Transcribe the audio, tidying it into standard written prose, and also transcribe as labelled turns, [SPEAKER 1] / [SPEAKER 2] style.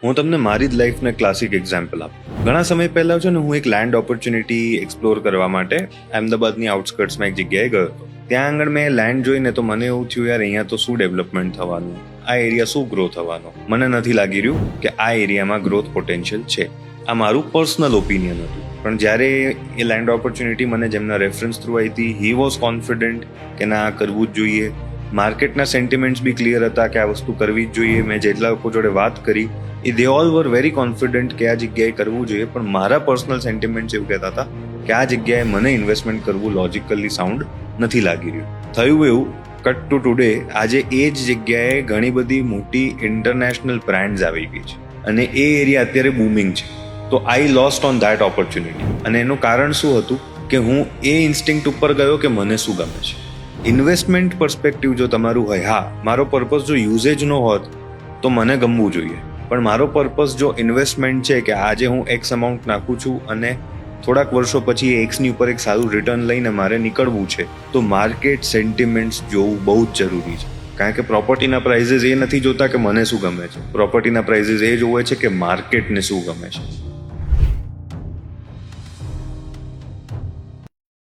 [SPEAKER 1] હું તમને મારી જ લાઈફને ક્લાસિક એક્ઝામ્પલ આપું. ઘણા સમય પહેલા છે ને હું એક લેન્ડ ઓપોર્ચ્યુનિટી એક્સપ્લોર કરવા માટે અમદાવાદની આઉટસ્કર્ટ્સમાં એક જગ્યાએ ગયો હતો. ત્યાં આગળ મેં લેન્ડ જોઈને તો મને એવું થયું, યાર અહીંયા તો શું ડેવલપમેન્ટ થવાનું, આ એરિયા શું ગ્રો થવાનો. મને નથી લાગી રહ્યું કે આ એરિયામાં ગ્રોથ પોટેન્શિયલ છે. આ મારું પર્સનલ ઓપિનિયન હતું. પણ જ્યારે એ લેન્ડ ઓપોર્ચ્યુનિટી મને જેમના રેફરન્સ થ્રુ આવી હતી, હી વોઝ કોન્ફિડન્ટ કે ના કરવું જ જોઈએ. માર્કેટના સેન્ટિમેન્ટ્સ બી ક્લિયર હતા કે આ વસ્તુ કરવી જ જોઈએ. મેં જેટલા લોકો જોડે વાત કરી દે ઓલ વર વેરી કોન્ફિડન્ટ કે આ જગ્યાએ કરવું જોઈએ. પણ મારા પર્સનલ સેન્ટિમેન્ટ્સ એવું કહેતા હતા કે આ જગ્યાએ મને ઇન્વેસ્ટમેન્ટ કરવું લોજિકલી સાઉન્ડ નથી લાગી રહ્યું. થયું એવું, કટ ટુ ટુડે, આજે એ જ જગ્યાએ ઘણી બધી મોટી ઇન્ટરનેશનલ બ્રાન્ડ્સ આવી ગઈ છે અને એ એરિયા અત્યારે બૂમિંગ છે. તો I lost on that opportunity. અને એનું કારણ શું હતું કે હું એ ઇન્સ્ટિંક્ટ ઉપર ગયો કે મને શું ગમે છે. ઇન્વેસ્ટમેન્ટ પર્સપેક્ટિવ જો તમારું હોય, હા, મારો પર્પઝ જો યુઝેજ નો હોત તો મને ગમવું જોઈએ. પણ મારો પર્પઝ જો ઇન્વેસ્ટમેન્ટ છે કે આજે હું એક્સ અમાઉન્ટ નાખું છું અને થોડાક વર્ષો પછી એક્સની ઉપર એક સારું રિટર્ન લઈને મારે નીકળવું છે, તો માર્કેટ સેન્ટિમેન્ટ્સ જોવું બહુ જ જરૂરી છે. કારણ કે પ્રોપર્ટીના પ્રાઇઝીસ એ નથી જોતા કે મને શું ગમે છે, પ્રોપર્ટીના પ્રાઇઝીસ એ જોવે છે કે માર્કેટને શું ગમે છે.